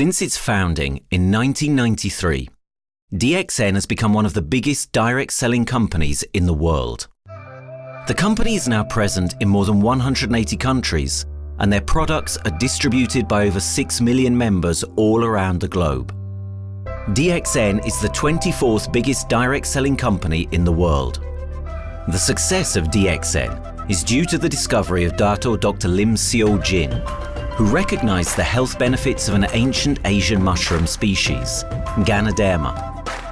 Since its founding in 1993, DXN has become one of the biggest direct selling companies in the world. The company is now present in more than 180 countries, and their products are distributed by over 6 million members all around the globe. DXN is the 24th biggest direct selling company in the world. The success of DXN is due to the discovery of Dr. Lim Seo Jin, who recognized the health benefits of an ancient Asian mushroom species, Ganodermu,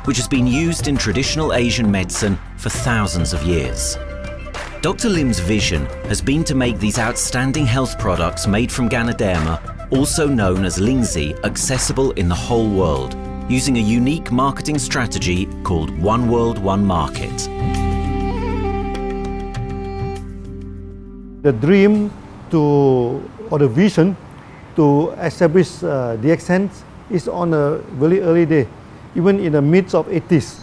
which has been used in traditional Asian medicine for thousands of years. Dr. Lim's vision has been to make these outstanding health products made from Ganodermu, also known as Lingzi, accessible in the whole world, using a unique marketing strategy called One World, One Market. The dream or the vision to establish DXN is on a very early day, even in the midst of 80s.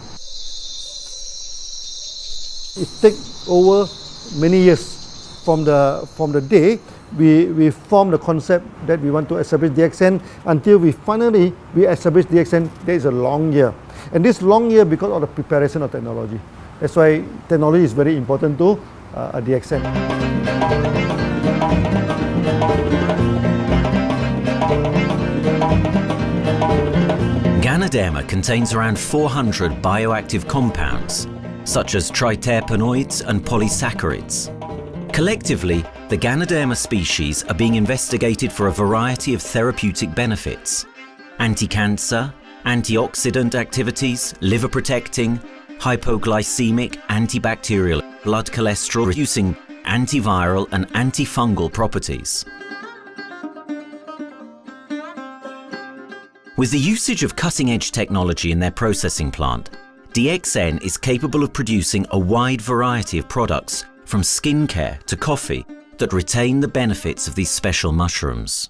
It takes over many years from the day we formed the concept that we want to establish DXN until we finally establish DXN. There is a long year, and this long year because of the preparation of technology. That's why technology is very important to DXN. Ganodermu contains around 400 bioactive compounds, such as triterpenoids and polysaccharids. Collectively, the Ganodermu species are being investigated for a variety of therapeutic benefits: anti-cancer, antioxidant activities, liver protecting, hypoglycemic, antibacterial, blood cholesterol reducing, antiviral and antifungal properties. With the usage of cutting-edge technology in their processing plant, DXN is capable of producing a wide variety of products, from skincare to coffee, that retain the benefits of these special mushrooms.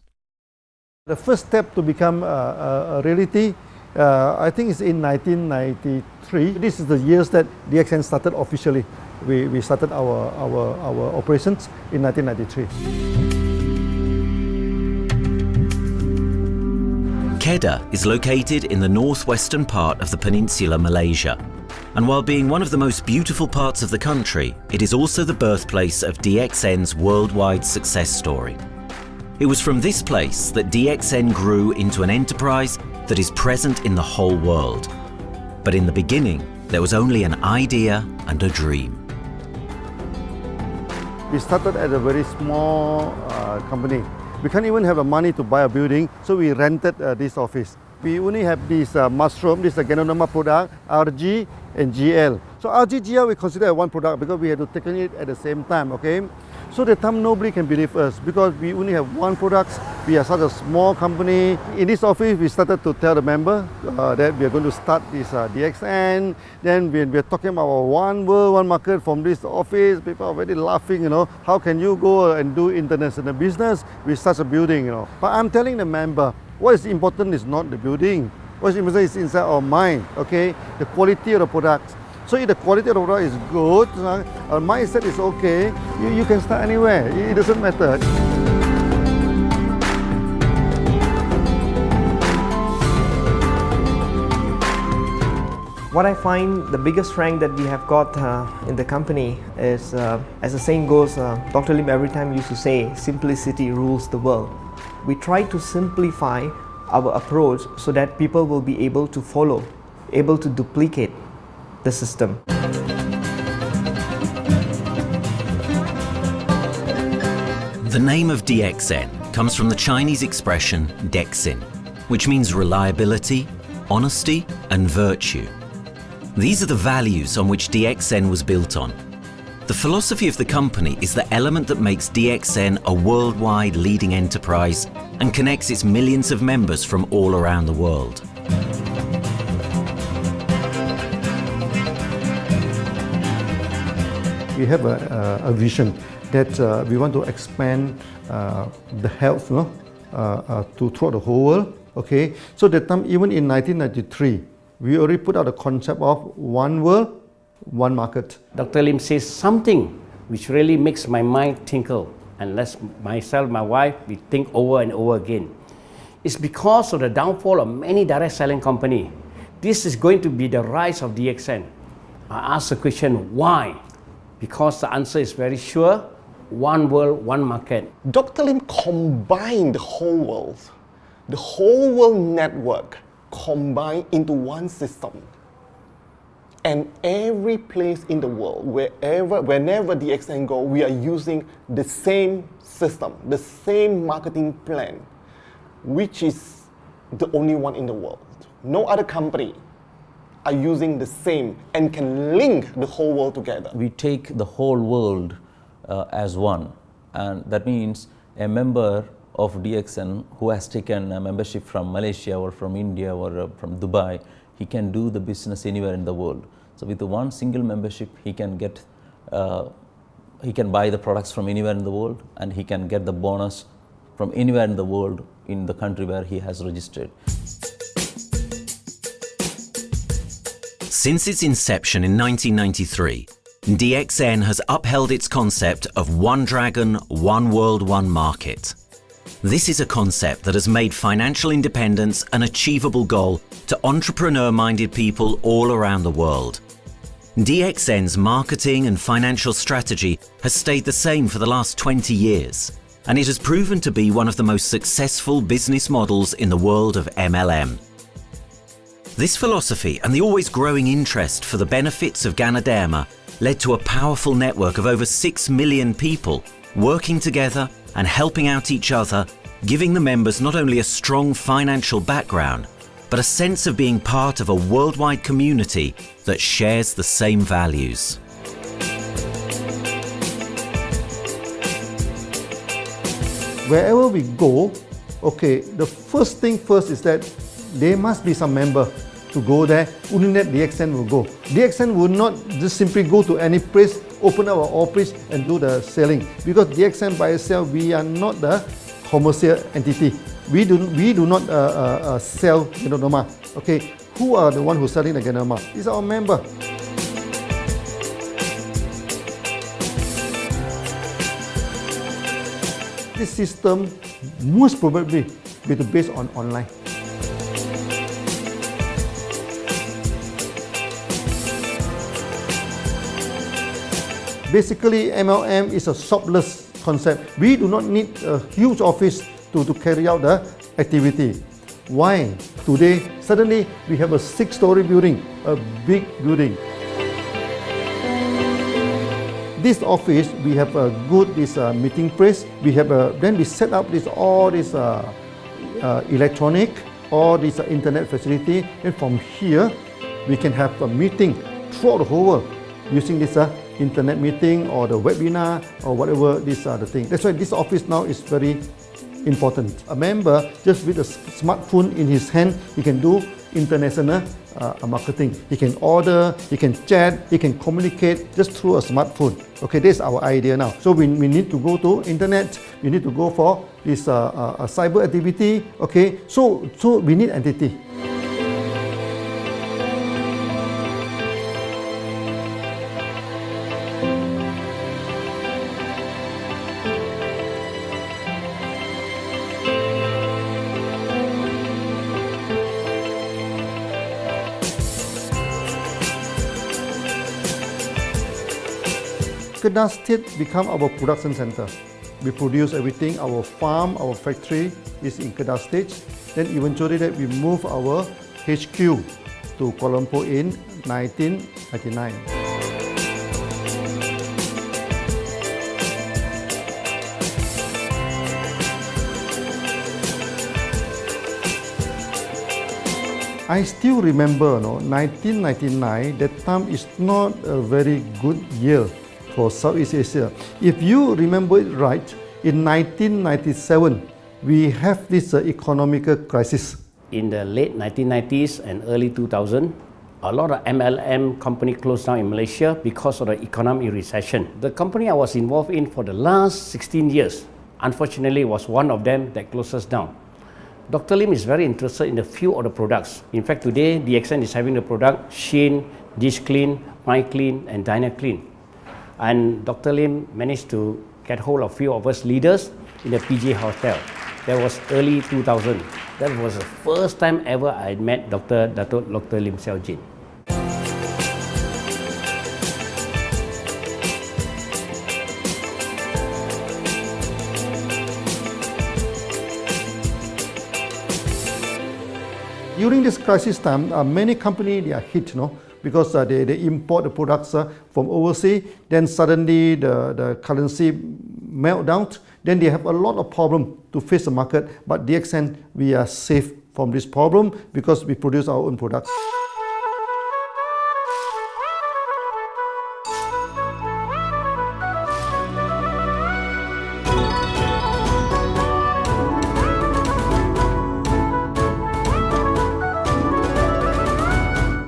The first step to become a reality, I think, is in 1993. This is the years that DXN started officially. We started our operations in 1993. Kedah is located in the northwestern part of the peninsula Malaysia, and while being one of the most beautiful parts of the country, it is also the birthplace of DXN's worldwide success story. It was from this place that DXN grew into an enterprise that is present in the whole world. But in the beginning, there was only an idea and a dream. We started at a very small company. We can't even have the money to buy a building, so we rented this office. We only have this mushroom, this is a Ganodermu product, RG and GL. So RG, GL we consider one product because we had to take it at the same time, okay? So at the time nobody can believe us because we only have one product. We are such a small company. In this office, we started to tell the member that we are going to start this DXN. Then we are talking about one world, one market from this office. People are very laughing, you know. How can you go and do international business with such a building, you know? But I'm telling the member, what is important is not the building. What is important is inside our mind, okay? The quality of the product. So if the quality of the product is good, our mindset is okay, you can start anywhere. It doesn't matter. What I find the biggest strength that we have got in the company is, as the saying goes, Dr. Lim every time used to say, simplicity rules the world. We try to simplify our approach so that people will be able to follow, able to duplicate the system. The name of DXN comes from the Chinese expression DXN, which means reliability, honesty, and virtue. These are the values on which DXN was built on. The philosophy of the company is the element that makes DXN a worldwide leading enterprise and connects its millions of members from all around the world. We have a vision that we want to expand the health to throughout the whole world. Okay, so that time, even in 1993, we already put out the concept of one world, one market. Dr. Lim says something which really makes my mind tinkle and lets myself, my wife, we think over and over again. It's because of the downfall of many direct selling companies. This is going to be the rise of DXN. I ask the question, why? Because the answer is very sure, one world, one market. Dr. Lim combined the whole world network combined into one system. And every place in the world, whenever DXN go, we are using the same system, the same marketing plan, which is the only one in the world. No other company are using the same and can link the whole world together. We take the whole world as one, and that means a member of DXN who has taken a membership from Malaysia or from India or from Dubai, he can do the business anywhere in the world. So with the one single membership, he can get, he can buy the products from anywhere in the world, and he can get the bonus from anywhere in the world in the country where he has registered. Since its inception in 1993, DXN has upheld its concept of one dragon, one world, one market. This is a concept that has made financial independence an achievable goal to entrepreneur-minded people all around the world. DXN's marketing and financial strategy has stayed the same for the last 20 years, and it has proven to be one of the most successful business models in the world of MLM. This philosophy and the always growing interest for the benefits of Ganodermu led to a powerful network of over 6 million people working together and helping out each other, giving the members not only a strong financial background, but a sense of being part of a worldwide community that shares the same values. Wherever we go, okay, the first thing first is that there must be some member to go there. Only that DXN will go. DXN will not just simply go to any place, open up our office and do the selling. Because DXN by itself, we are not the commercial entity. We do not sell Ganodermu. Okay, who are the one who's selling the Ganodermu? It's our member. This system most probably will be based on online. Basically, MLM is a shopless concept. We do not need a huge office to carry out the activity. Why? Today, suddenly we have a 6-story building, a big building. This office, we have a good meeting place. We have then we set up all this electronic, all this internet facility, and from here we can have a meeting throughout the whole world using this internet meeting or the webinar or whatever these are the things. That's why this office now is very important. A member, just with a smartphone in his hand, he can do international marketing. He can order, he can chat, he can communicate just through a smartphone. Okay, that's our idea now. So we need to go to internet, we need to go for this cyber activity. Okay, so we need entity. Kedah State become our production center. We produce everything. Our farm, our factory is in Kedah State. Then eventually that we move our HQ to Kuala Lumpur in 1999. I still remember, 1999, that time is not a very good year for Southeast Asia. If you remember it right, in 1997, we have this economical crisis. In the late 1990s and early 2000, a lot of MLM companies closed down in Malaysia because of the economic recession. The company I was involved in for the last 16 years, unfortunately, was one of them that closes down. Dr. Lim is very interested in a few of the products. In fact, today, DXN is having the product Sheen, Dish Clean, My Clean, and Diner Clean. And Dr. Lim managed to get hold of a few of us leaders in the PJ Hotel. That was early 2000. That was the first time ever I met Dr. Lim Xiaojin. During this crisis time, many companies they are hit, because they import the products from overseas. Then suddenly the currency melt down. Then they have a lot of problem to face the market. But DXN, we are safe from this problem because we produce our own products.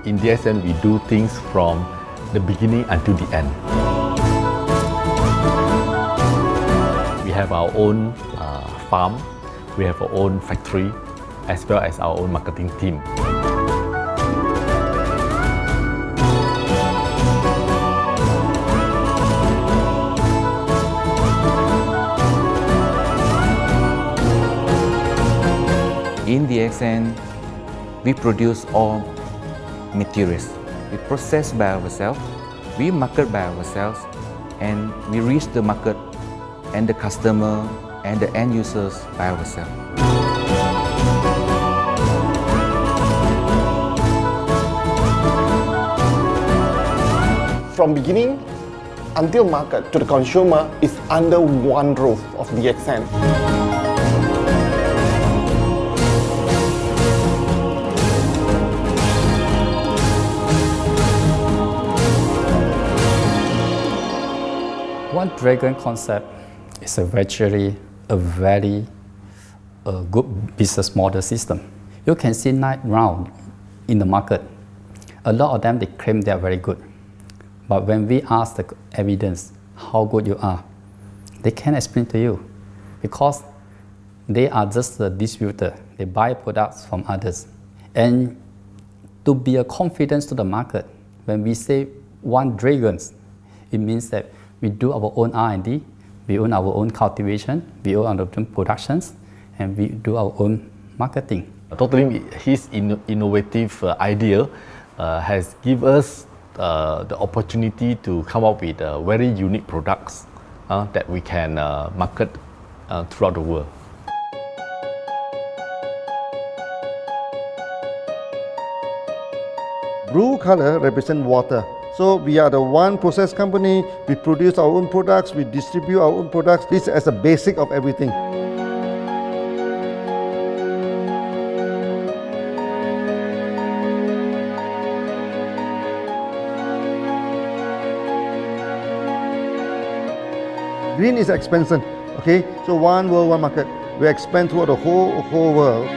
In DXN, we do things from the beginning until the end. We have our own farm, we have our own factory, as well as our own marketing team. In DXN, we produce all materials. We process by ourselves, we market by ourselves, and we reach the market and the customer and the end users by ourselves. From beginning until market to the consumer is under one roof of DXN. One Dragon concept is actually a very good business model system. You can see 9 rounds in the market. A lot of them, they claim they are very good. But when we ask the evidence how good you are, they can't explain to you because they are just a distributor. They buy products from others. And to be a confidence to the market, when we say One Dragons, it means that we do our own R&D, we own our own cultivation, we own our own productions, and we do our own marketing. Totally, his innovative idea has given us the opportunity to come up with very unique products that we can market throughout the world. Blue color represents water. So we are the one process company, we produce our own products, we distribute our own products. This is as a basic of everything. Green is expansion, okay? So one world, one market. We expand throughout the whole world.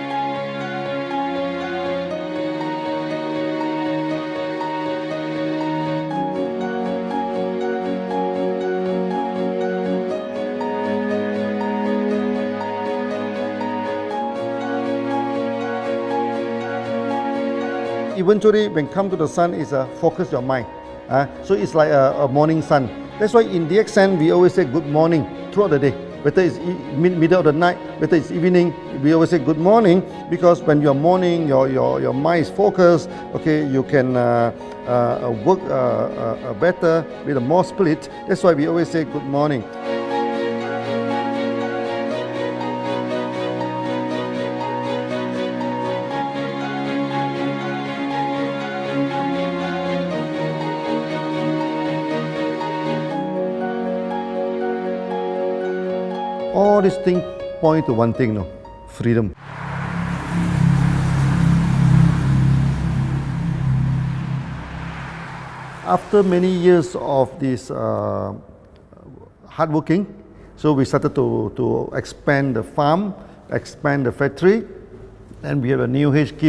Eventually, when come to the sun, is focus your mind. So it's like a morning sun. That's why in DXN, we always say good morning throughout the day. Whether it's middle of the night, whether it's evening, we always say good morning because when you're morning, your mind is focused. Okay, you can work better with a more spirit. That's why we always say good morning. All these things point to one thing, freedom. After many years of this hard working, so we started to expand the farm, expand the factory, and we have a new HQ.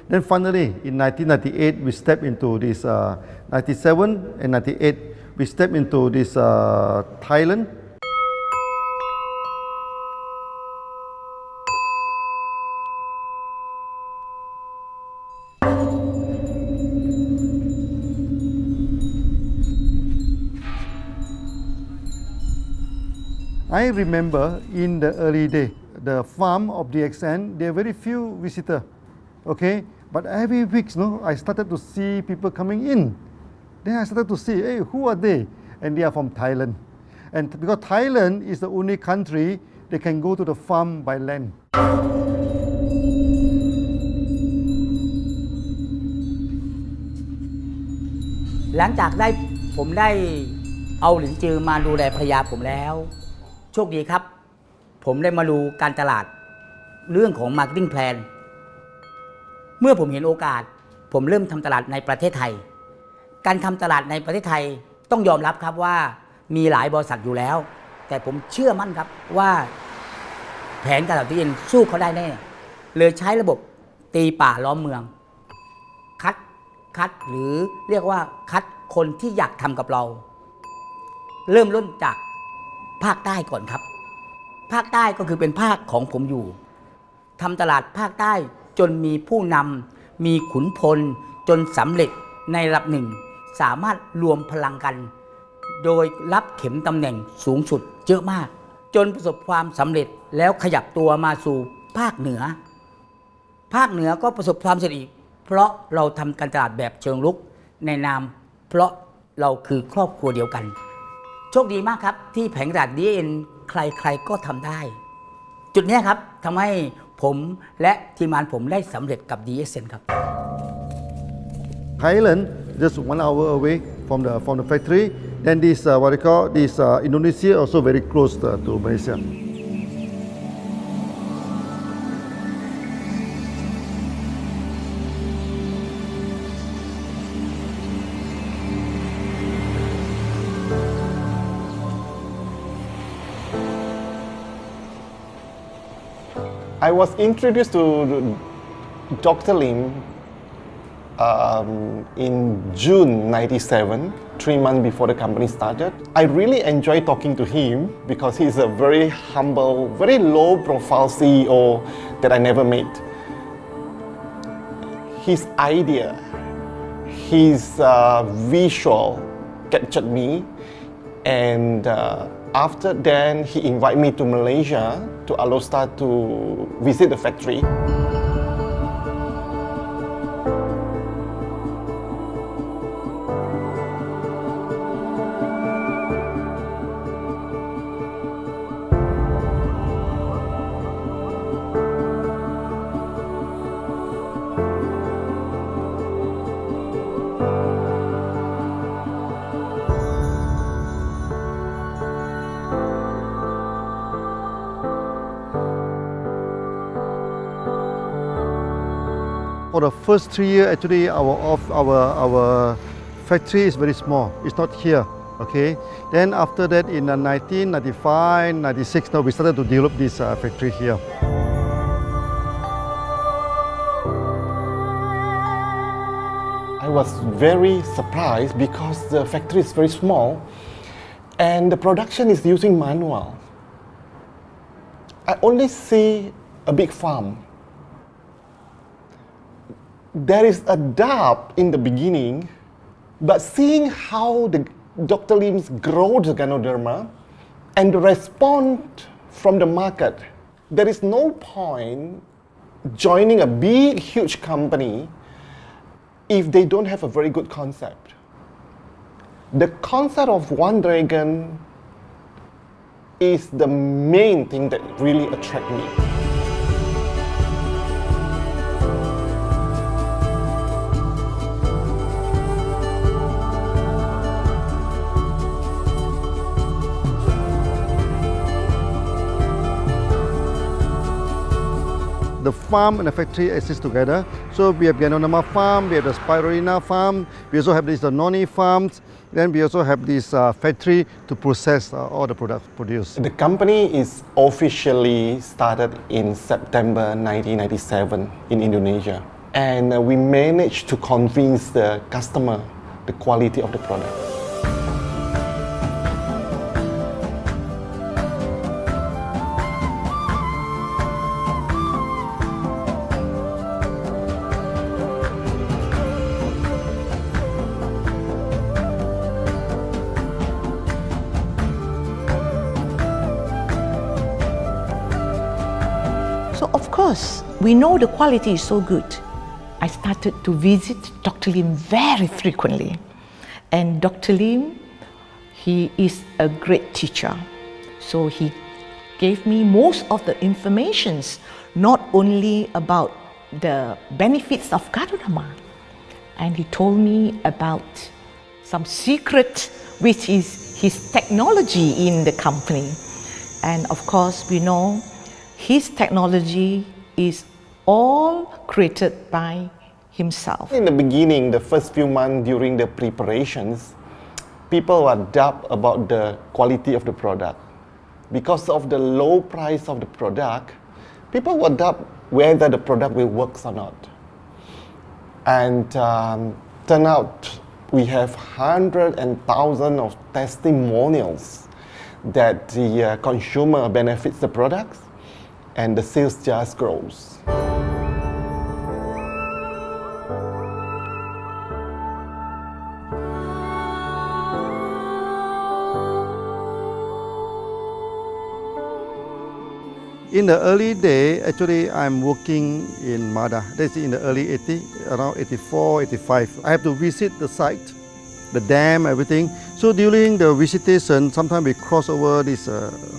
Then finally, in 1998, we stepped into this, 97 and 98, we stepped into this Thailand. I remember in the early day, the farm of DXN, there are very few visitors, okay? But every week, I started to see people coming in. Then I started to see, hey, who are they? And they are from Thailand. And because Thailand is the only country they can go to the farm by land. หลังจากผมได้เอาหลินจือมาดูแลภรรยาผมแล้วโชคดีครับผมได้มาดูการตลาดเรื่องของ Marketing Plan เมื่อผมเห็นโอกาสผมเริ่มทำตลาดในประเทศไทยการทำตลาดในประเทศไทยต้องยอมรับครับว่ามีหลายบริษัทอยู่แล้วแต่ผมเชื่อมั่นครับว่าแผนการตลาดที่ดินสู้เขาได้แน่เลยใช้ระบบตีป่าล้อมเมืองคัดหรือเรียกว่าคัดคนที่อยากทำกับเราเริ่มต้นจากภาคใต้ก่อนครับภาคใต้ก็คือเป็นภาคของผมอยู่ทำตลาดภาคใต้จนมีผู้นำมีขุนพลจนสำเร็จในระดับหนึ่งสามารถรวมพลังกันโดยรับเข็มตำแหน่งสูงสุดเยอะมากจนประสบความสำเร็จแล้วขยับตัวมาสู่ภาคเหนือก็ประสบความสำเร็จอีกเพราะเราทำการตลาดแบบเชิงรุกในนามเพราะเราคือครอบครัวเดียวกันโชคดีมากครับที่แผงตลาด DXN ใครๆก็ทำได้จุดนี้ครับทำให้ผมและทีมงานผมได้สำเร็จกับ DXN ครับ Thailand just 1 hour away from the factory. Then this what they call this Indonesia also very close to Malaysia. I was introduced to Dr. Lim in June '97, 3 months before the company started. I really enjoy talking to him because he's a very humble, very low-profile CEO that I never met. His idea, his visual captured me, and after then he invited me to Malaysia to allow start to visit the factory. For the first 3 years, actually, our factory is very small. It's not here, okay? Then after that, in 1995, 96, now we started to develop this factory here. I was very surprised because the factory is very small and the production is using manual. I only see a big farm. There is a doubt in the beginning, but seeing how Dr. Lim's grow the Ganodermu and the response from the market, there is no point joining a big, huge company if they don't have a very good concept. The concept of One Dragon is the main thing that really attracts me. The farm and the factory exist together. So we have Ganodermu farm, we have the spirulina farm, we also have these noni farms, then we also have this factory to process all the products produced. The company is officially started in September 1997 in Indonesia. And we managed to convince the customer the quality of the product. because we know the quality is so good, I started to visit Dr. Lim very frequently. And Dr. Lim, he is a great teacher. So he gave me most of the informations, not only about the benefits of Ganodermu, and he told me about some secret, which is his technology in the company. And of course, we know his technology is all created by himself. In the beginning, the first few months during the preparations, people were doubt about the quality of the product. Because of the low price of the product, people were doubt whether the product will work or not. And turn out we have hundreds and thousands of testimonials that the consumer benefits the products and the sales just grows. In the early day, actually, I'm working in Mada. That's in the early 80s, around 84, 85. I have to visit the site, the dam, everything. So during the visitation, sometimes we cross over this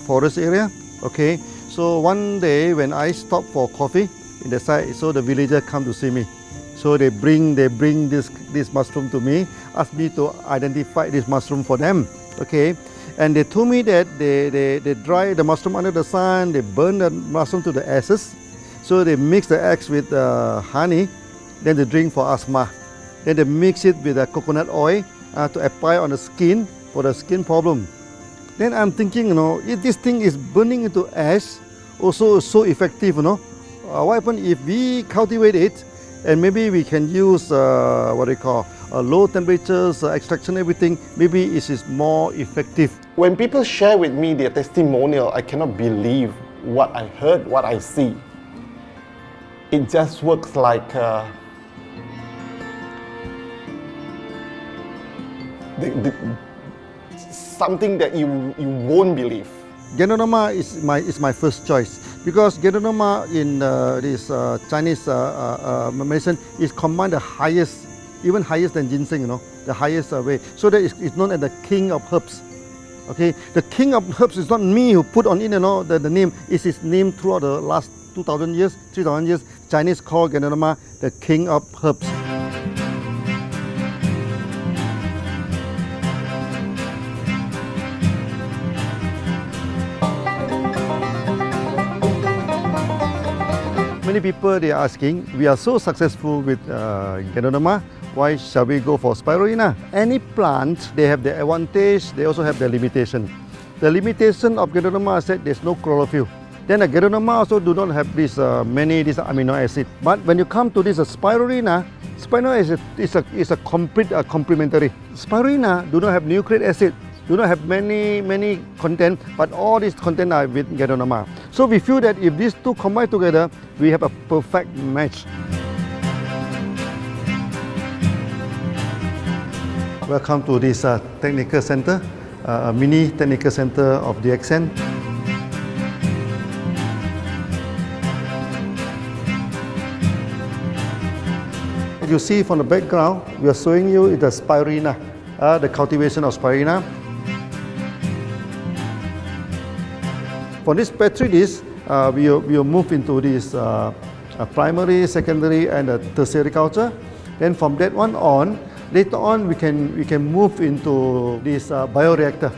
forest area. Okay. So one day when I stop for coffee in the site, so the villager come to see me. So they bring this mushroom to me, ask me to identify this mushroom for them. Okay. And they told me that they dry the mushroom under the sun, they burn the mushroom to the ashes. So they mix the eggs with honey, then they drink for asthma. Then they mix it with coconut oil to apply on the skin for the skin problem. Then I'm thinking, if this thing is burning into ash, also so effective, what happens if we cultivate it and maybe we can use low temperatures, extraction, everything, maybe it is more effective. When people share with me their testimonial, I cannot believe what I heard, what I see. It just works like something that you won't believe. Ganodermu is my first choice because Ganodermu in this Chinese medicine is combined the highest, even higher than ginseng, the highest way. So that it's known as the king of herbs. Okay, the king of herbs is not me who put on it, the name. It's his name throughout the last 2,000 years, 3,000 years. Chinese call Ganodermu the king of herbs. Many people they are asking, we are so successful with Ganodermu, why shall we go for spirulina? Any plant, they have their advantage, they also have their limitation. The limitation of Ganodermu is that there's no chlorophyll. Then the Ganodermu also do not have this many amino acid. But when you come to this spirulina, spirulina is a complete complementary. Spirulina do not have nucleic acid, do not have many content, but all these content are with Ganodermu. So we feel that if these two combine together, we have a perfect match. Welcome to this technical center, a mini technical center of DXN. You see from the background, we are showing you the spirulina, the cultivation of spirulina. For this petri dish, we will move into this primary, secondary, and tertiary culture. Then from that one on, later on we can move into this bioreactor.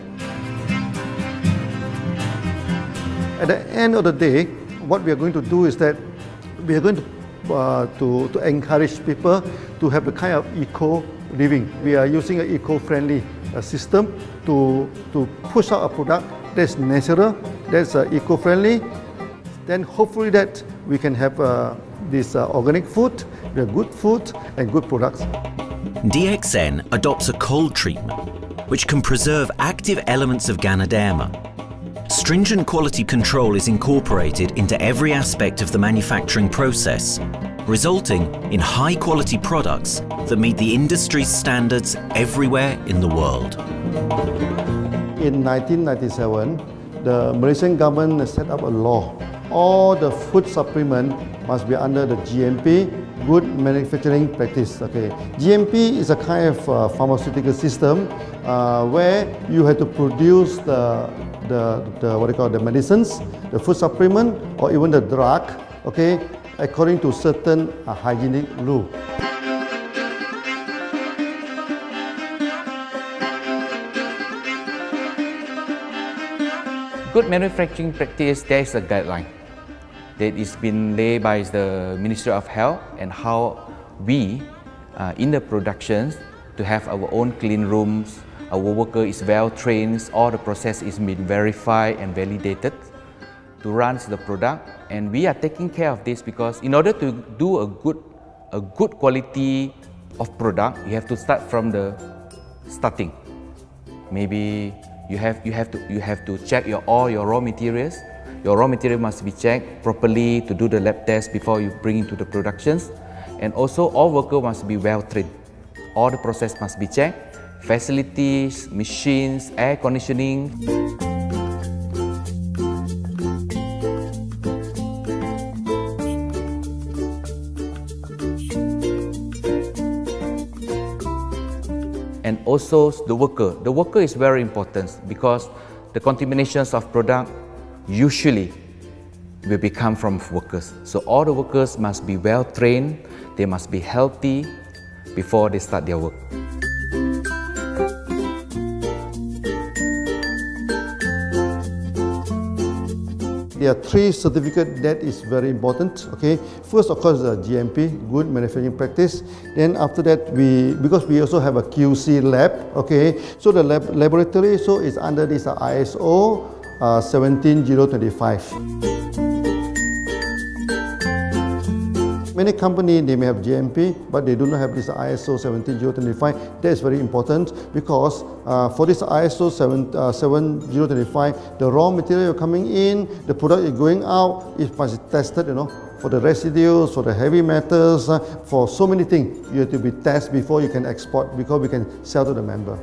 At the end of the day, what we are going to do is that we are going to encourage people to have the kind of eco living. We are using an eco-friendly system to push out a product that's natural, that's eco-friendly. Then hopefully that we can have this organic food, good food and good products. DXN adopts a cold treatment which can preserve active elements of Ganodermu. Stringent quality control is incorporated into every aspect of the manufacturing process, resulting in high-quality products that meet the industry's standards everywhere in the world. In 1997, the Malaysian government set up a law all the food supplement must be under the GMP, good manufacturing practice. Okay, GMP is a kind of pharmaceutical system where you have to produce the what they call the medicines, the food supplement, or even the drug. Okay, according to certain hygienic rule. Good manufacturing practice, there is a guideline that is been laid by the Ministry of Health, and how we in the productions to have our own clean rooms, our worker is well trained, all the process is been verified and validated to run the product, and we are taking care of this because in order to do a good quality of product, you have to start from the starting. Maybe you have to check all your raw materials. Your raw material must be checked properly to do the lab test before you bring into the productions. And also all workers must be well trained. All the process must be checked. Facilities, machines, air conditioning. And also the worker. The worker is very important because the contaminations of product usually will become from workers. So all the workers must be well trained, they must be healthy before they start their work. There are three certificates that is very important. Okay, first of course the GMP, good manufacturing practice. Then after that because we also have a QC lab. Okay, so the laboratory so is under this ISO 17025. Many companies, they may have GMP, but they do not have this ISO 17025. That is very important because for this ISO 17025, the raw material coming in, the product is going out, it must be tested, for the residues, for the heavy metals, for so many things. You have to be tested before you can export, because we can sell to the member.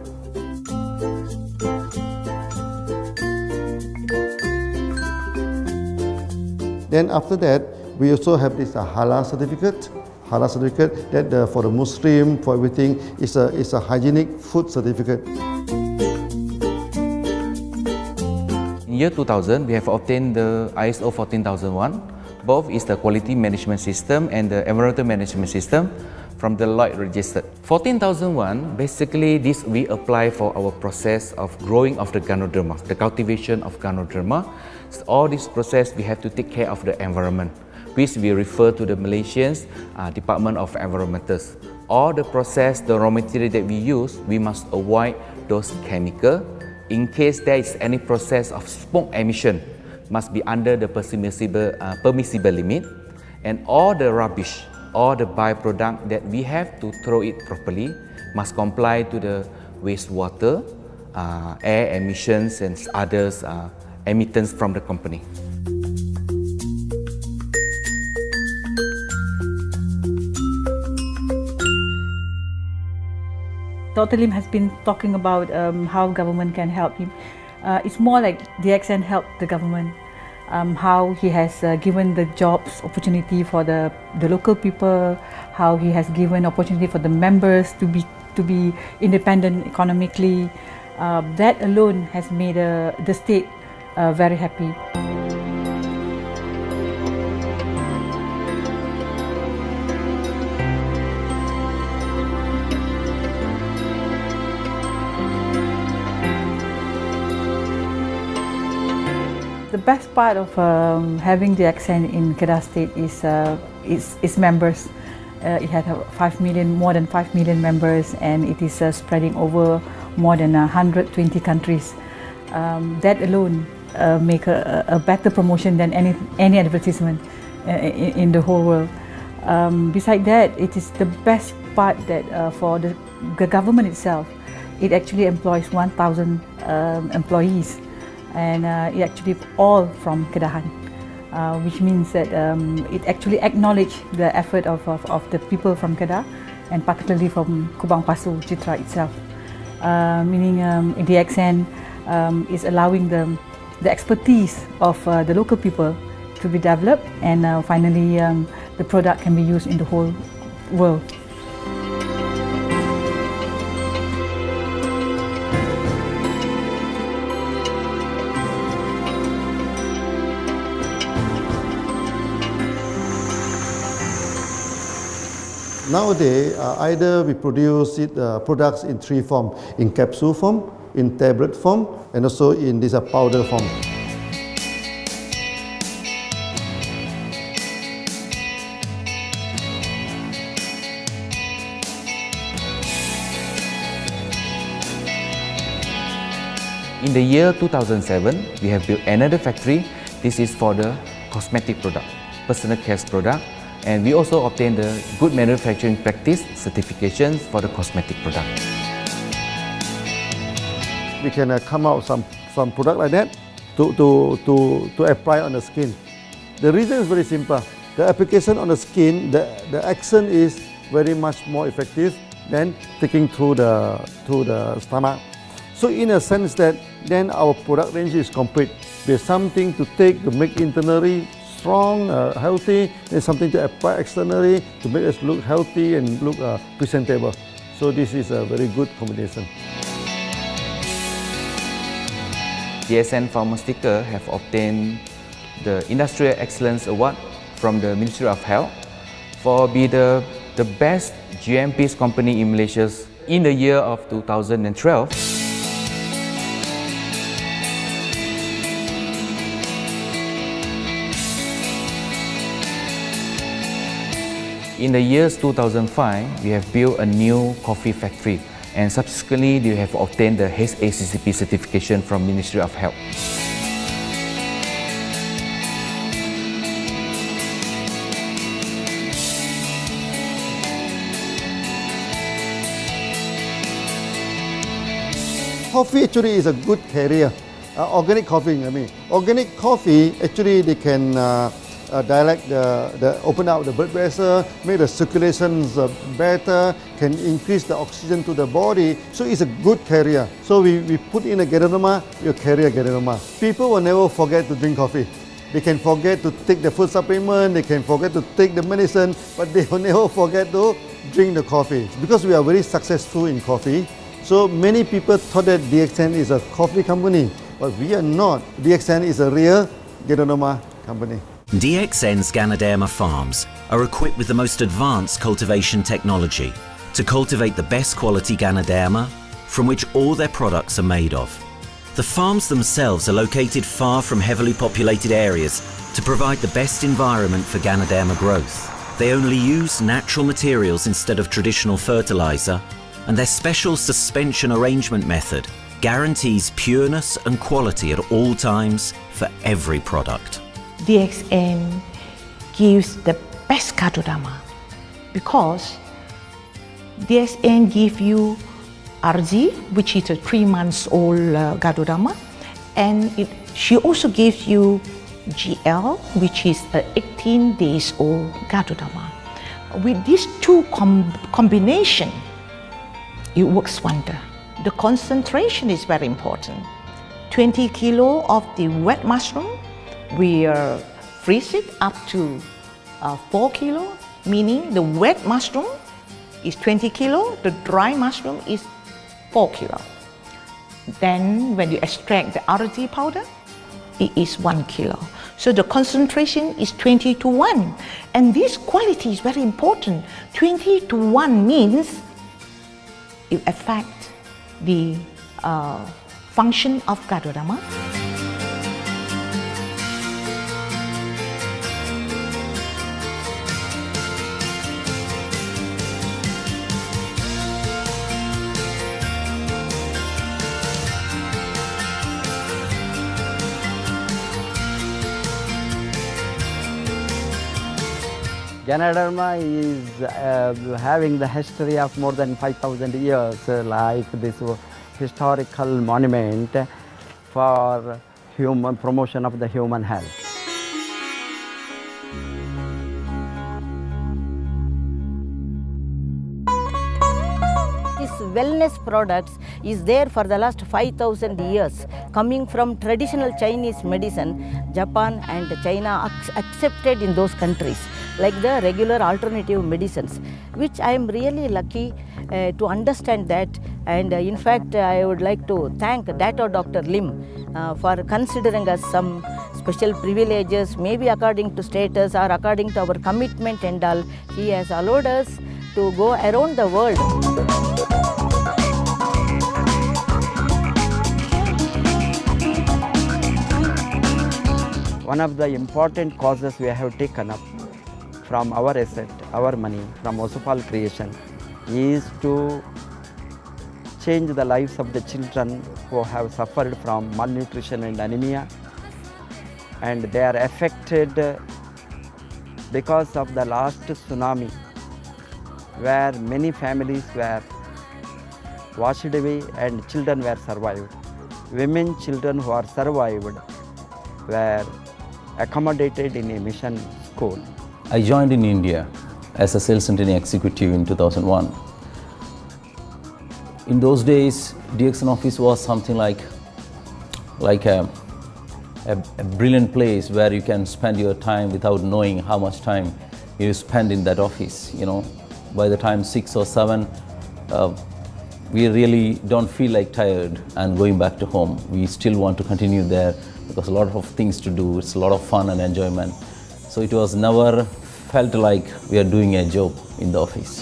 Then after that, we also have this halal certificate. Halal certificate that for the Muslim, for everything, is a hygienic food certificate. In year 2000, we have obtained the ISO 14001. Both is the quality management system and the environmental management system from the Lloyd registered. 14001, basically this we apply for our process of growing of the Ganoderma, the cultivation of Ganoderma. So all this process we have to take care of the environment, which we refer to the Malaysians Department of Environmentals. All the process, the raw material that we use, we must avoid those chemicals. In case there is any process of smoke emission, must be under the permissible limit. And all the rubbish, all the byproduct that we have to throw it properly, must comply to the wastewater, air emissions and others emittents from the company. Dr. Lim has been talking about how government can help him. It's more like DXN helped the government, how he has given the jobs opportunity for the local people, how he has given opportunity for the members to be independent economically. That alone has made the state very happy. The best part of having DXN in Kedah State is its members. It had more than 5 million members, and it is spreading over more than 120 countries. That alone make a better promotion than any advertisement in the whole world. Besides that, it is the best part that for the government itself, it actually employs 1,000 employees. And it actually all from Kedahan, which means that it actually acknowledges the effort of the people from Kedah, and particularly from Kubang Pasu Citra itself. Meaning DXN is allowing the expertise of the local people to be developed, and finally the product can be used in the whole world. Nowadays, either we produce products in three forms: in capsule form, in tablet form, and also in this powder form. In the year 2007, we have built another factory. This is for the cosmetic product, personal care product, and we also obtained the Good Manufacturing Practice certifications for the cosmetic product. We can come out some product like that to apply on the skin. The reason is very simple. The application on the skin, the action is very much more effective than taking through the stomach. So in a sense that then our product range is complete. There's something to take to make internally strong, healthy, and something to apply externally to make us look healthy and look presentable. So this is a very good combination. DXN Pharmaceutical have obtained the Industrial Excellence Award from the Ministry of Health for being the best GMP company in Malaysia in the year of 2012. In the years 2005, we have built a new coffee factory, and subsequently we have obtained the HACCP certification from Ministry of Health. Coffee actually is a good carrier. Organic coffee, I mean. Organic coffee, actually they can open up the blood vessel, make the circulations better, can increase the oxygen to the body. So it's a good carrier. So we put in a Ganodermu, you carry a Ganodermu. People will never forget to drink coffee. They can forget to take the food supplement, they can forget to take the medicine, but they will never forget to drink the coffee. Because we are very successful in coffee, so many people thought that DXN is a coffee company, but we are not. DXN is a real Ganodermu company. DXN's Ganodermu farms are equipped with the most advanced cultivation technology to cultivate the best quality Ganodermu from which all their products are made of. The farms themselves are located far from heavily populated areas to provide the best environment for Ganodermu growth. They only use natural materials instead of traditional fertilizer, and their special suspension arrangement method guarantees pureness and quality at all times for every product. DXN gives the best Ganodermu because DXN gives you RZ, which is a 3 months old Ganodermu, and she also gives you GL, which is a 18 days old Ganodermu. With these two combination, it works wonder. The concentration is very important. 20 kilo of the wet mushroom, we freeze it up to 4 kilo, meaning the wet mushroom is 20 kilo, the dry mushroom is 4 kilo. Then when you extract the RZ powder, it is 1 kilo. So the concentration is 20:1. And this quality is very important. 20:1 means it affects the function of Ganodermu. Ganodermu is having the history of more than 5,000 years, like this historical monument for human promotion of the human health. This wellness products is there for the last 5,000 years, coming from traditional Chinese medicine. Japan and China accepted in those countries, like the regular alternative medicines, which I am really lucky to understand that. And in fact, I would like to thank Dr. Lim for considering us some special privileges, maybe according to status or according to our commitment and all. He has allowed us to go around the world. One of the important causes we have taken up from our asset, our money, from Osopal creation, is to change the lives of the children who have suffered from malnutrition and anemia, and they are affected because of the last tsunami, where many families were washed away and children were survived. Women, children who are survived were accommodated in a mission school. I joined in India as a sales and training executive in 2001. In those days, DXN office was something like a brilliant place where you can spend your time without knowing how much time you spend in that office. You know, by the time 6 or 7, we really don't feel like tired and going back to home. We still want to continue there because a lot of things to do. It's a lot of fun and enjoyment. So it was never felt like we are doing a job in the office.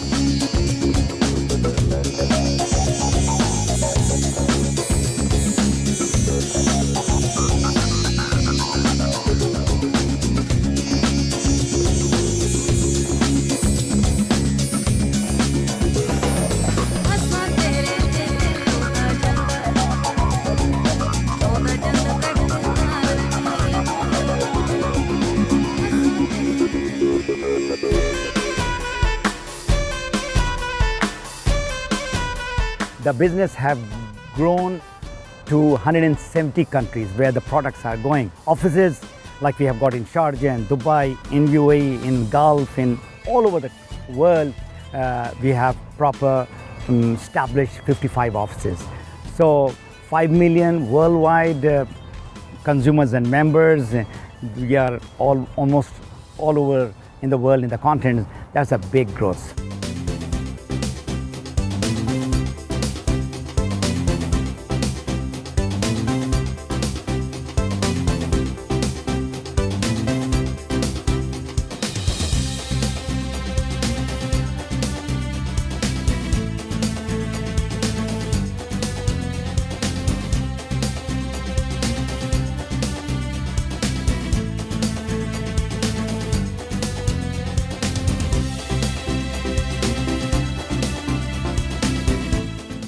The business have grown to 170 countries where the products are going. Offices like we have got in Sharjah and Dubai, in UAE, in Gulf, in all over the world, we have proper established 55 offices. So 5 million worldwide consumers and members. We are almost all over in the world, in the continent. That's a big growth.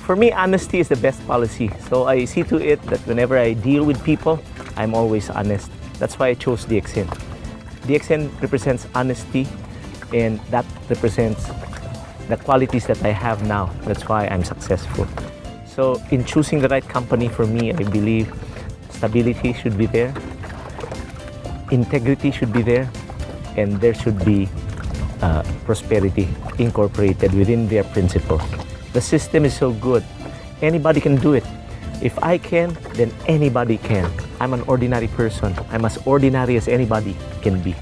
For me, honesty is the best policy. So I see to it that whenever I deal with people, I'm always honest. That's why I chose DXN. DXN represents honesty, and that represents the qualities that I have now. That's why I'm successful. So in choosing the right company for me, I believe stability should be there, integrity should be there, and there should be prosperity incorporated within their principle. The system is so good. Anybody can do it. If I can, then anybody can. I'm an ordinary person. I'm as ordinary as anybody can be.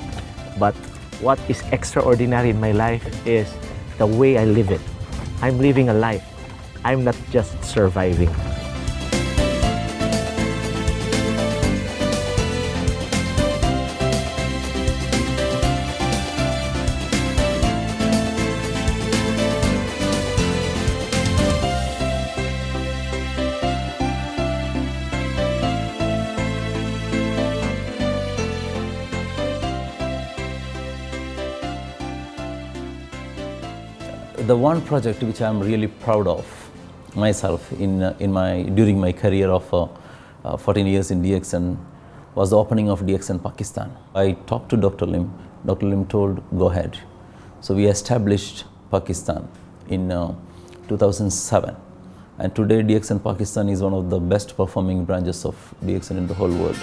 But what is extraordinary in my life is the way I live it. I'm living a life. I'm not just surviving. The one project which I'm really proud of myself during my career of 14 years in DXN was the opening of DXN Pakistan. I talked to Dr. Lim. Dr. Lim told, go ahead. So we established Pakistan in 2007. And today DXN Pakistan is one of the best performing branches of DXN in the whole world.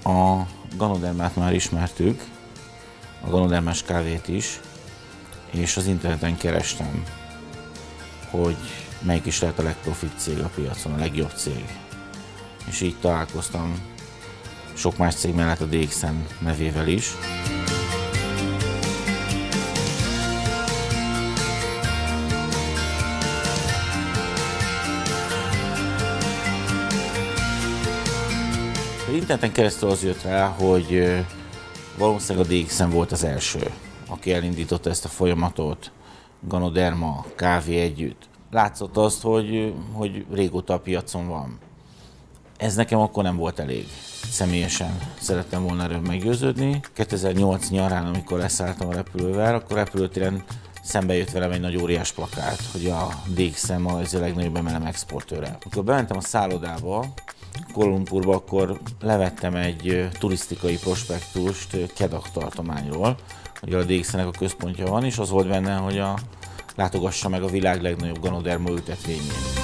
A Ganodermát már ismertük, a Ganodermás kávét is, és az interneten kerestem, hogy melyik is lehet a legprofit cég a piacon, a legjobb cég. És így találkoztam sok más cég mellett a DXN nevével is. Interneten keresztül az jött rá, hogy valószínűleg a DXN volt az első, aki elindította ezt a folyamatot, Ganoderma, kávé együtt. Látszott azt, hogy régóta a piacon van. Ez nekem akkor nem volt elég. Személyesen szerettem volna erről meggyőződni. 2008 nyarán, amikor leszálltam a repülővel, akkor repülőtéren szembe jött velem egy nagy óriás plakát, hogy a DXN ma ez a legnagyobb MLM exportőre. Amikor bementem a szállodába, Kuala Lumpurba, akkor levettem egy turisztikai prospektust Kedah tartományról, hogy a DXN-nek a központja van, és az volt benne, hogy látogassa meg a világ legnagyobb Ganodermu ültetvényét.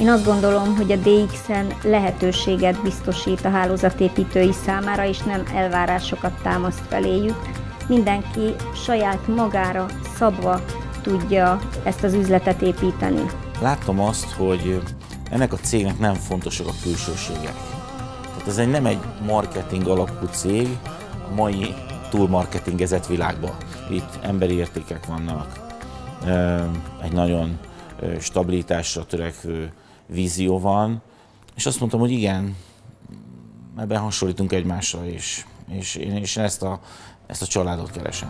Én azt gondolom, hogy a DXN lehetőséget biztosít a hálózatépítői számára, és nem elvárásokat támaszt feléjük. Mindenki saját magára szabva tudja ezt az üzletet építeni. Láttam azt, hogy ennek a cégnek nem fontosak a külsőségek. Tehát ez nem egy marketing alapú cég a mai túlmarketingezett világban. Itt emberi értékek vannak, egy nagyon stabilitásra törekvő vízió van, és azt mondtam, hogy igen, ebben hasonlítunk egymásra, és én ezt a családot keresem.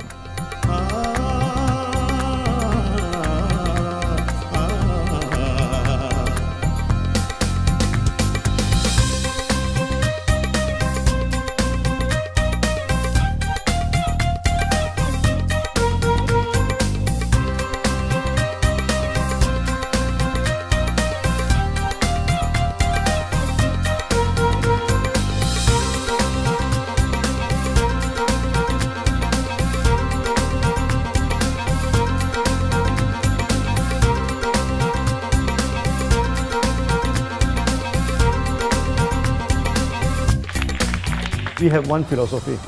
We have one philosophy.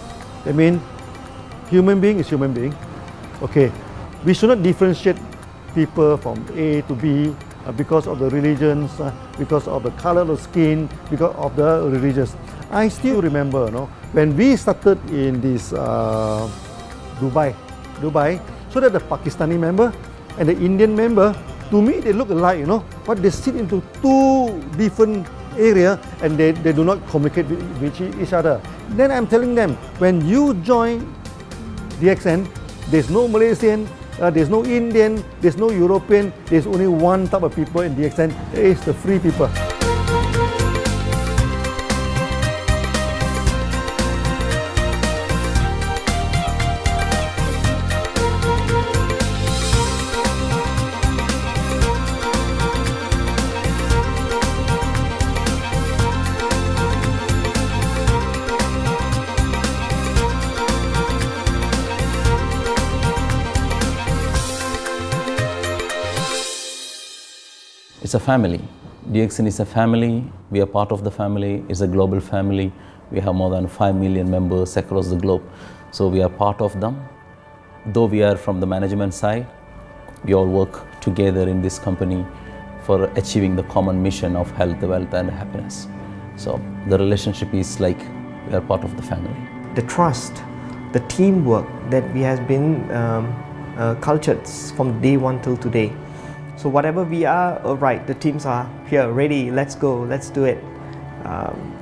I mean, human being is human being. Okay, we should not differentiate people from A to B because of the religions, because of the color of skin, because of the religious. I still remember, when we started in this Dubai, so that the Pakistani member and the Indian member, to me they look alike, but they sit into two different area and they do not communicate with each other. Then I'm telling them, when you join DXN, there's no Malaysian, there's no Indian, there's no European, there's only one type of people in DXN, it's the free people. It's a family. DXN is a family. We are part of the family. It's a global family. We have more than 5 million members across the globe. So we are part of them. Though we are from the management side, we all work together in this company for achieving the common mission of health, wealth and happiness. So the relationship is like we are part of the family. The trust, the teamwork that we has been cultured from day one till today. So whatever we are, right, the teams are here, ready, let's go, let's do it.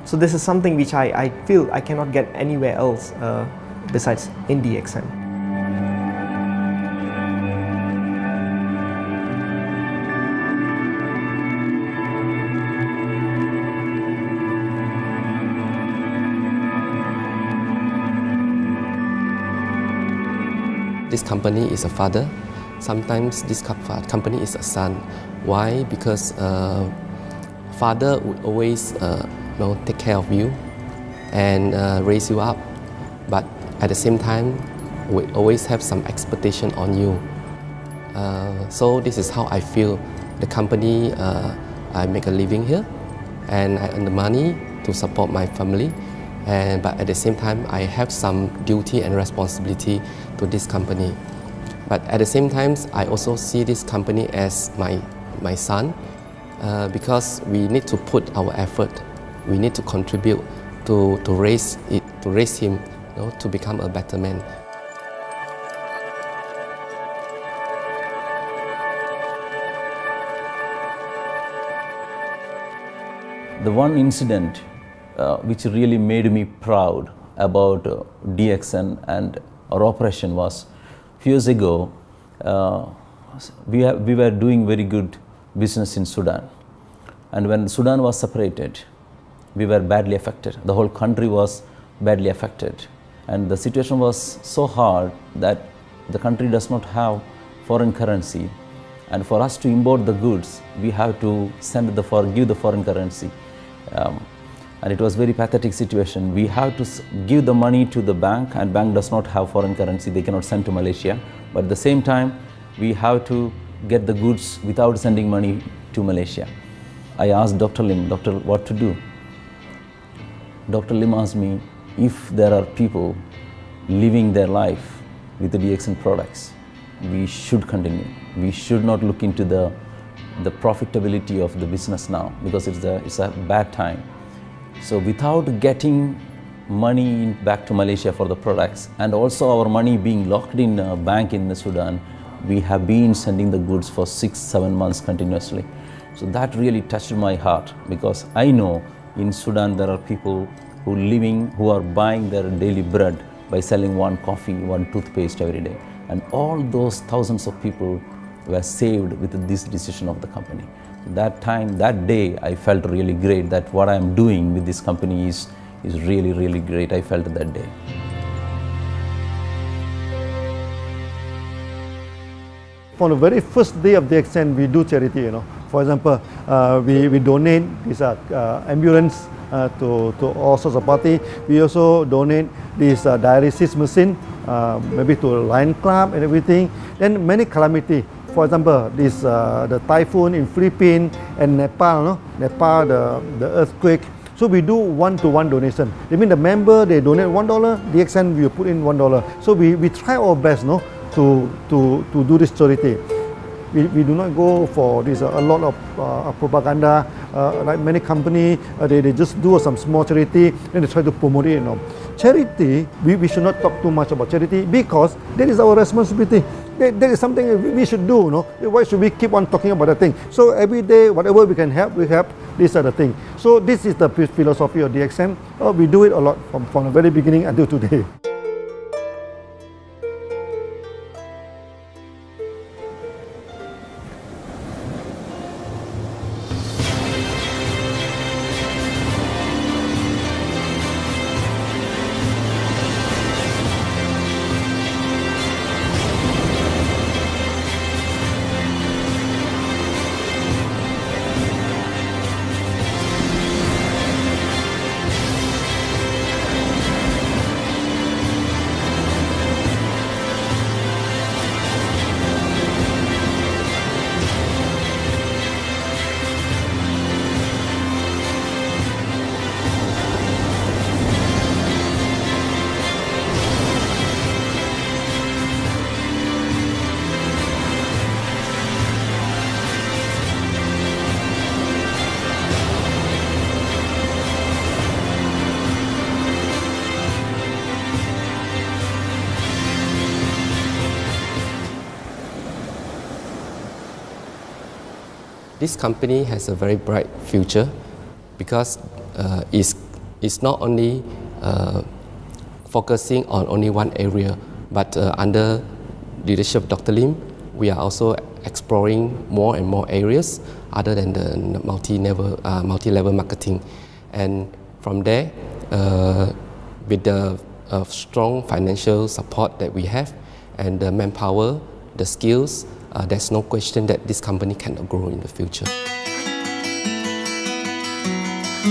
So this is something which I feel I cannot get anywhere else besides in DXN. This company is a father. Sometimes this company is a son. Why? Because father would always take care of you, and raise you up. But at the same time, we always have some expectation on you. So this is how I feel. The company, I make a living here, and I earn the money to support my family. But at the same time, I have some duty and responsibility to this company. But at the same time, I also see this company as my son, because we need to put our effort. We need to contribute to raise him, to become a better man. The one incident which really made me proud about DXN and our operation was a few years ago. We were doing very good business in Sudan, and when Sudan was separated, we were badly affected. The whole country was badly affected, and the situation was so hard that the country does not have foreign currency, and for us to import the goods, we have to give the foreign currency. And it was very pathetic situation. We have to give the money to the bank, and bank does not have foreign currency. They cannot send to Malaysia. But at the same time, we have to get the goods without sending money to Malaysia. I asked Dr. Lim, doctor, what to do? Dr. Lim asked me, if there are people living their life with the DXN products, we should continue. We should not look into the profitability of the business now, because it's a bad time. So without getting money back to Malaysia for the products, and also our money being locked in a bank in the Sudan, we have been sending the goods for 6-7 months continuously. So that really touched my heart, because I know in Sudan there are people who are buying their daily bread by selling one coffee, one toothpaste every day. And all those thousands of people were saved with this decision of the company. That time, that day, I felt really great that what I am doing with this company is really, really great. I felt that day. From the very first day of DXN, we do charity. For example, we donate this ambulance to all sorts of party. We also donate this dialysis machine, maybe to Lion Club and everything. Then many calamity. For example, the typhoon in Philippines and Nepal, the earthquake. So we do one-to-one donation. I mean, the member, they donate $1, DXN will put in $1. So we try our best, to do this charity. We do not go for this a lot of propaganda. Like many companies, they just do some small charity, then they try to promote it. Charity, we should not talk too much about charity, because that is our responsibility. That is something we should do. Why should we keep on talking about that thing? So every day, whatever we can help, we help. These are the things. So this is the philosophy of DXN. We do it a lot from the very beginning until today. This company has a very bright future, because it's not only focusing on only one area, but under leadership of Dr. Lim, we are also exploring more and more areas other than the multi-level marketing. And from there, with the strong financial support that we have and the manpower, the skills, there's no question that this company cannot grow in the future. future. 4 years ago, we started DXN. We started with 1 dollar. Then we started to grow. Then we started to expand. Then we started to do some small charity. Then we try to promote it. So every day, whatever we can help, we help. This are the thing. So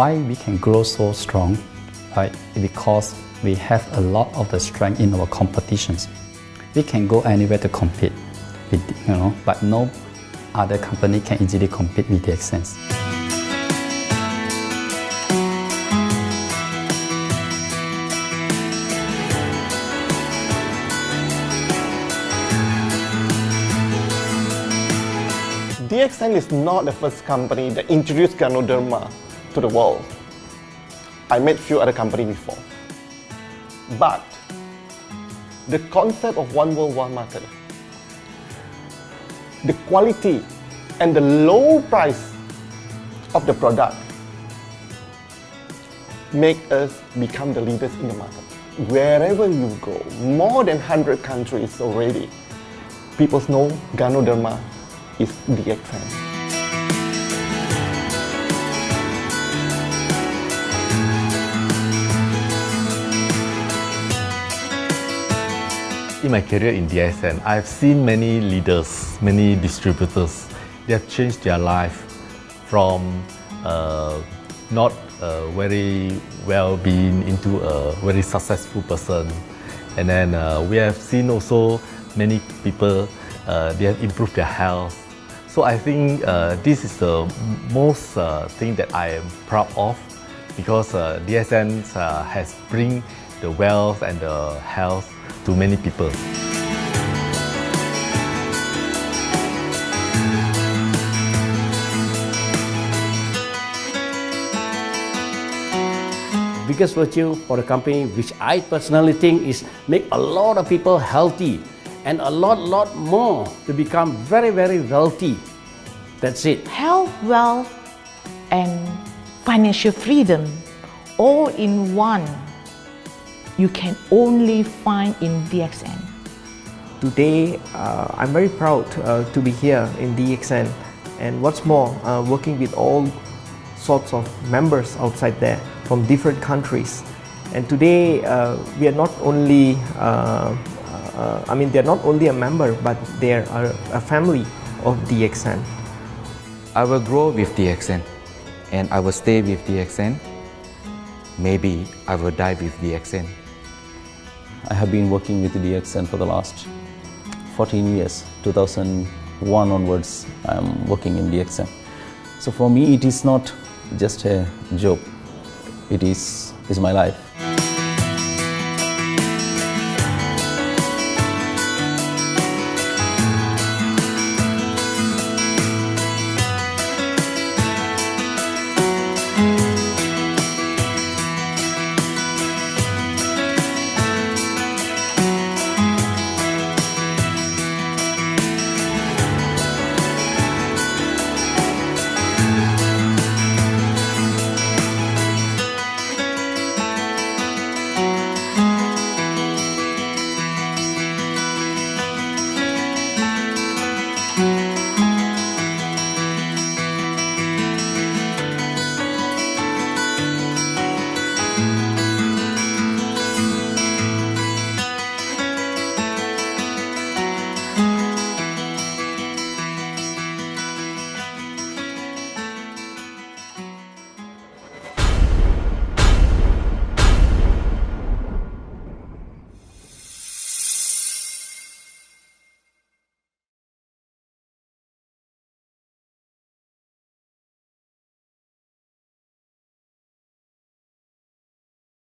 Why we can grow so strong? Right? Because we have a lot of the strength in our competitions. We can go anywhere to compete, with, but no other company can easily compete with DXN. DXN is not the first company that introduced Ganodermu to the world. I met few other companies before. But the concept of one world, one market, the quality and the low price of the product make us become the leaders in the market. Wherever you go, more than 100 countries already, people know Ganodermu is DXN. In my career in DXN, I've seen many leaders, many distributors. They have changed their life from not very well-being into a very successful person. And then we have seen also many people, they have improved their health. So I think this is the most thing that I am proud of, because DXN has bring the wealth and the health to many people. Biggest virtue for the company, which I personally think is make a lot of people healthy and a lot more to become very wealthy. That's it. Health, wealth, and financial freedom all in one. You can only find in DXN. Today, I'm very proud to be here in DXN, and what's more, working with all sorts of members outside there from different countries. And today, we are not only, they're not only a member, but they are a family of DXN. I will grow with DXN, and I will stay with DXN. Maybe I will die with DXN. I have been working with DXN for the last 14 years. 2001 onwards, I am working in DXN. So for me, it is not just a job. It is my life.